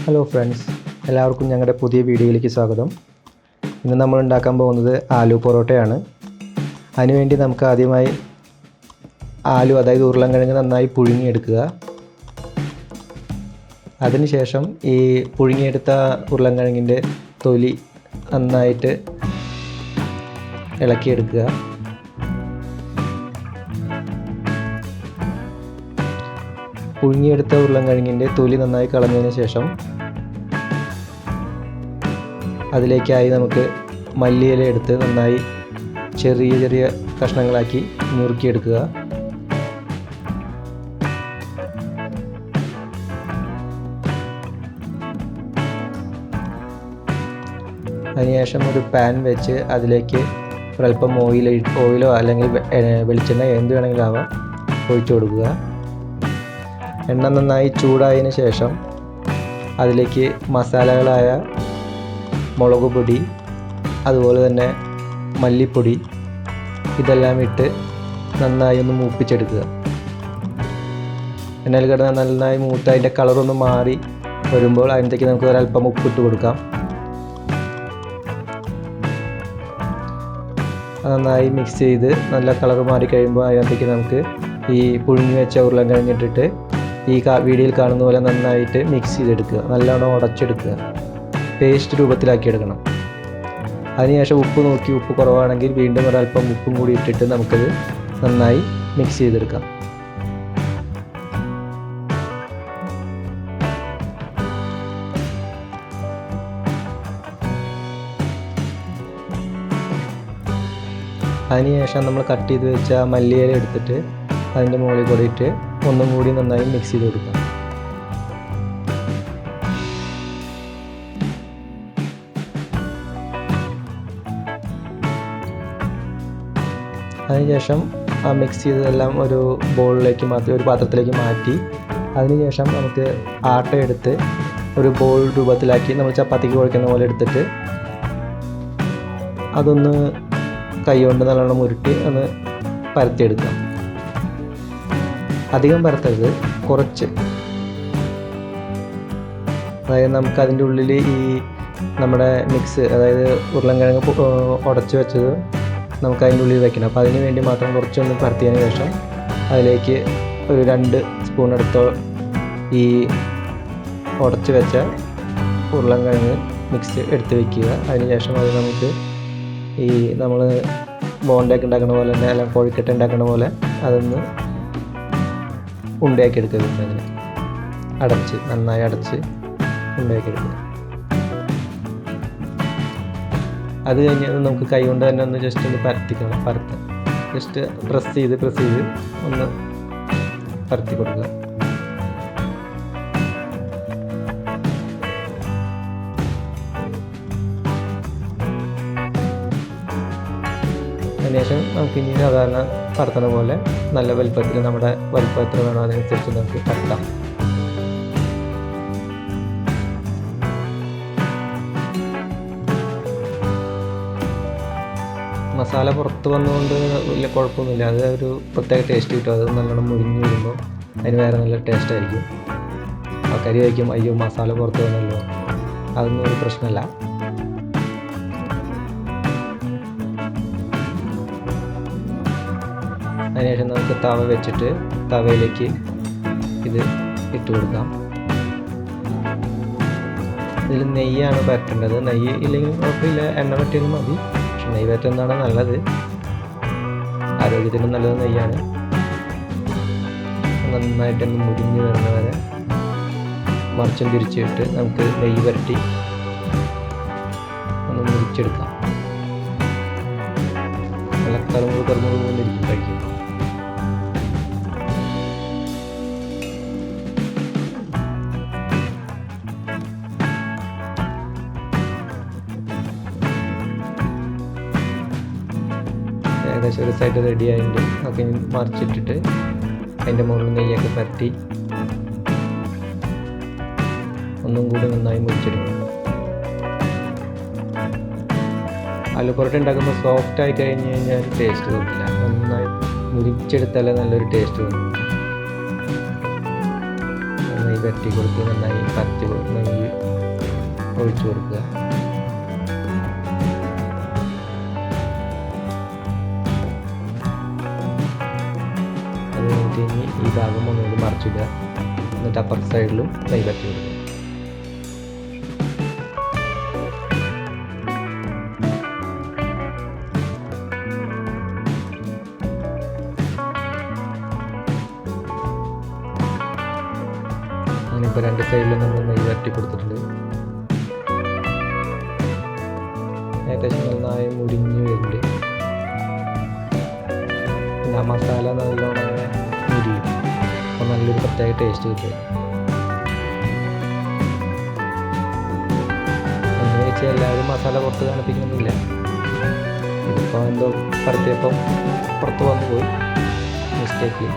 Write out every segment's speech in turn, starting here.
Hello friends, എല്ലാവർക്കും ഞങ്ങളുടെ പുതിയ വീഡിയോയിലേക്ക് സ്വാഗതം. ഇന്ന് നമ്മൾ ഉണ്ടാക്കാൻ പോകുന്നത് ആലു പൊറോട്ടയാണ്. അതിനുവേണ്ടി നമുക്ക് ആദ്യമായി ആലു, അതായത് ഉരുളൻകിഴങ്ങ് നന്നായി പുഴുങ്ങിയെടുക്കുക. അതിനുശേഷം ഈ പുഴുങ്ങിയെടുത്ത ഉരുളൻകിഴങ്ങിൻ്റെ തൊലി നന്നായിട്ട് ഇളക്കിയെടുക്കുക. പുഴുങ്ങിയെടുത്ത ഉരുളൻകിഴങ്ങിൻ്റെ തൊലി നന്നായി കളഞ്ഞതിന് ശേഷം അതിലേക്കായി നമുക്ക് മല്ലിയില എടുത്ത് നന്നായി ചെറിയ ചെറിയ കഷ്ണങ്ങളാക്കി നുറുക്കിയെടുക്കുക. അതിനുശേഷം ഒരു പാൻ വെച്ച് അതിലേക്ക് ഒരല്പം ഓയിലോ അല്ലെങ്കിൽ വെളിച്ചെണ്ണ എന്ത് വേണമെങ്കിലും ആവാം ഒഴിച്ചു കൊടുക്കുക. എണ്ണ നന്നായി ചൂടായതിന് ശേഷം അതിലേക്ക് മസാലകളായ മുളക് പൊടി, അതുപോലെ തന്നെ മല്ലിപ്പൊടി, ഇതെല്ലാം ഇട്ട് നന്നായി ഒന്ന് മൂപ്പിച്ചെടുക്കുക. എണ്ണയിൽ കിടന്ന് നന്നായി മൂത്ത് അതിൻ്റെ കളറൊന്ന് മാറി വരുമ്പോൾ അതിനകത്തേക്ക് നമുക്ക് ഒരല്പം ഉപ്പിട്ട് കൊടുക്കാം. നന്നായി മിക്സ് ചെയ്ത് നല്ല കളർ മാറി കഴിയുമ്പോൾ അതിനകത്തേക്ക് നമുക്ക് ഈ പുഴുങ്ങി വെച്ച ഉരുളൻകിഴങ്ങിട്ടിട്ട് ഈ വീഡിയോയിൽ കാണുന്ന പോലെ നന്നായിട്ട് മിക്സ് ചെയ്തെടുക്കുക. നല്ലോണം ഉടച്ചെടുക്കുക, പേസ്റ്റ് രൂപത്തിലാക്കിയെടുക്കണം. അതിനുശേഷം ഉപ്പ് നോക്കി, ഉപ്പ് കുറവാണെങ്കിൽ വീണ്ടും ഒരല്പം ഉപ്പും കൂടി ഇട്ടിട്ട് നമുക്കത് നന്നായി മിക്സ് ചെയ്തെടുക്കാം. അതിനുശേഷം നമ്മൾ കട്ട് ചെയ്ത് വെച്ച മല്ലിയില എടുത്തിട്ട് അതിൻ്റെ മുകളിൽ കൂടി ഇട്ട് ഒന്നും കൂടി നന്നായി മിക്സ് ചെയ്ത് കൊടുക്കാം. അതിനുശേഷം ആ മിക്സ് ചെയ്തതെല്ലാം ഒരു ബൗളിലേക്ക് മാറ്റി, ഒരു പാത്രത്തിലേക്ക് മാറ്റി, അതിനുശേഷം നമുക്ക് ആട്ട എടുത്ത് ഒരു ബോൾ രൂപത്തിലാക്കി നമ്മൾ ചപ്പാത്തിക്ക് കുഴക്കുന്ന പോലെ എടുത്തിട്ട് അതൊന്ന് കൈകൊണ്ട് നല്ലോണം ഉരുട്ടി ഒന്ന് പരത്തിയെടുക്കാം. അധികം പരത്തരുത്, കുറച്ച്. അതായത് നമുക്ക് അതിൻ്റെ ഉള്ളിൽ ഈ നമ്മുടെ മിക്സ്, അതായത് ഉരുളൻകിഴങ്ങ് ഉടച്ച് വെച്ചത് നമുക്ക് അതിൻ്റെ ഉള്ളിൽ വെക്കണം. അപ്പോൾ അതിന് വേണ്ടി മാത്രം കുറച്ചൊന്ന് പരത്തിയതിന് ശേഷം അതിലേക്ക് ഒരു 2 സ്പൂൺ എടുത്തോ ഈ ഉടച്ച് വെച്ച ഉരുളൻകിഴങ്ങ് മിക്സ് എടുത്ത് വയ്ക്കുക. അതിന് ശേഷം അത് നമുക്ക് ഈ നമ്മൾ ബോണ്ടയൊക്കെ ഉണ്ടാക്കുന്ന പോലെ തന്നെ, അല്ലെങ്കിൽ കോഴിക്കട്ട ഉണ്ടാക്കുന്ന പോലെ അതൊന്ന് ഉണ്ടയാക്കി എടുക്കുക. അതിന് നന്നായി അടച്ച് ഉണ്ടയാക്കി എടുക്കുക. അത് കഴിഞ്ഞ് നമുക്ക് കൈ കൊണ്ട് തന്നെ ഒന്ന് ജസ്റ്റ് ഒന്ന് പരത്താം. ജസ്റ്റ് പ്രസ് ചെയ്ത് ഒന്ന് പരത്തി കൊടുക്കുക. അതിനുശേഷം നമുക്ക് ഇനി സാധാരണ പരത്തുന്ന പോലെ നല്ല വലുപ്പത്തിൽ, നമ്മുടെ വലുപ്പം എത്ര വേണോ അതിനനുസരിച്ച് നമുക്ക് പരത്താം. മസാല പുറത്ത് വന്നുകൊണ്ട് വലിയ കുഴപ്പമൊന്നുമില്ല. അത് ഒരു പ്രത്യേക ടേസ്റ്റ് കിട്ടും. അത് നല്ലോണം മുരിഞ്ഞ് വരുമ്പോൾ അതിന് വേറെ നല്ല ടേസ്റ്റ് ആയിരിക്കും. ആൾക്കാർ കഴിക്കും, അയ്യോ മസാല പുറത്ത് വന്നല്ലോ. അതൊന്നും ഒരു പ്രശ്നമല്ല. അതിനുശേഷം നമുക്ക് തവ വെച്ചിട്ട് തവയിലേക്ക് ഇത് ഇട്ട് കൊടുക്കാം. ഇതിൽ നെയ്യാണ് പരത്തേണ്ടത്. നെയ്യ് ഇല്ലെങ്കിൽ കുഴപ്പമില്ല, എണ്ണ പറ്റിയാലും മതി. പക്ഷെ നെയ്യ് പറ്റുന്നതാണ് നല്ലത്, ആരോഗ്യത്തിന് നല്ലത് നെയ്യാണ്. നന്നായിട്ടൊന്ന് മുരിഞ്ഞ് വരുന്ന വരെ മറിച്ചും തിരിച്ചിട്ട് നമുക്ക് നെയ്യ് പുരട്ടി ഒന്ന് മുരിച്ചെടുക്കാം. നല്ല കറുമുറുന്നിരിക്കും കഴിക്കും. ഏകദേശം ഒരു സൈഡ് റെഡി ആയിട്ട് നമുക്ക് മറിച്ചിട്ടിട്ട് അതിൻ്റെ മുകളിൽ നെയ്യൊക്കെ പരട്ടി ഒന്നും കൂടി നന്നായി മുറിച്ചെടുക്കണം. ആലു പൊറോട്ട ഉണ്ടാക്കുമ്പോൾ സോഫ്റ്റ് ആയി കഴിഞ്ഞ് കഴിഞ്ഞാൽ ടേസ്റ്റ് തോന്നില്ല. നന്നായി മുരിച്ചെടുത്താലേ നല്ലൊരു ടേസ്റ്റ് തോന്നും. നന്നായി പുരട്ടി കൊടുത്ത് നന്നായി നെയ്യ് ഒഴിച്ചു കൊടുക്കുക. അത് കഴിഞ്ഞിട്ട് ഇനി ഈ ഭാഗം ഒന്നുകൂടി മറിച്ചിടുക. എന്നിട്ട് അപ്പുറത്തെ സൈഡിലും നെയ്യ് പറ്റി കൊടുക്കുക. ഇപ്പോൾ 2 സൈഡിലും നമ്മൾ നെയ്യ് വരട്ടി കൊടുത്തിട്ടുണ്ട്. ഏകദേശം നന്നായി മുരിഞ്ഞ് വരുന്നുണ്ട്. പിന്നെ ആ മസാല നല്ലോണം അങ്ങനെ മുരിയും. അപ്പോൾ നല്ലൊരു പ്രത്യേക ടേസ്റ്റ് കിട്ടും. എന്ന് വെച്ചാൽ എല്ലാവരും മസാല പുറത്ത് കാണിപ്പിക്കുന്നില്ല. ഇതിപ്പോൾ എന്തോ പരത്തിയപ്പം പുറത്ത് വന്നു പോയി മിസ്റ്റേക്കിൽ.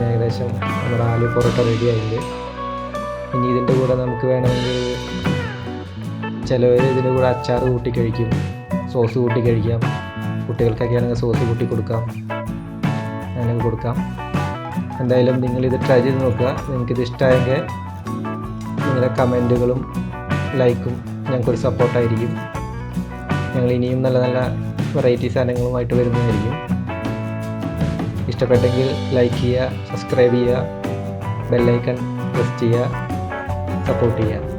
ഏകദേശം നമ്മുടെ ആലു പൊറോട്ട റെഡി ആയിട്ടുണ്ട്. ഇനി ഇതിൻ്റെ കൂടെ നമുക്ക് വേണമെങ്കിൽ ചിലവർ ഇതിൻ്റെ കൂടെ അച്ചാർ കൂട്ടി കഴിക്കും, സോസ് കൂട്ടി കഴിക്കാം. കുട്ടികൾക്കൊക്കെ ആണെങ്കിൽ സോസ് കൂട്ടി കൊടുക്കാം, അങ്ങനെ കൊടുക്കാം. എന്തായാലും നിങ്ങളിത് ട്രൈ ചെയ്ത് നോക്കുക. നിങ്ങൾക്കിത് ഇഷ്ടമായെങ്കിൽ നിങ്ങളുടെ കമൻറ്റുകളും ലൈക്കും ഞങ്ങൾക്കൊരു സപ്പോർട്ടായിരിക്കും. ഞങ്ങൾ ഇനിയും നല്ല നല്ല വെറൈറ്റി സാധനങ്ങളുമായിട്ട് വരുന്നതായിരിക്കും. ഇഷ്ടപ്പെട്ടെങ്കിൽ ലൈക്ക് ചെയ്യുക, സബ്സ്ക്രൈബ് ചെയ്യുക, ബെല്ലൈക്കൺ പ്രസ് ചെയ്യുക, സപ്പോർട്ട് ചെയ്യുക.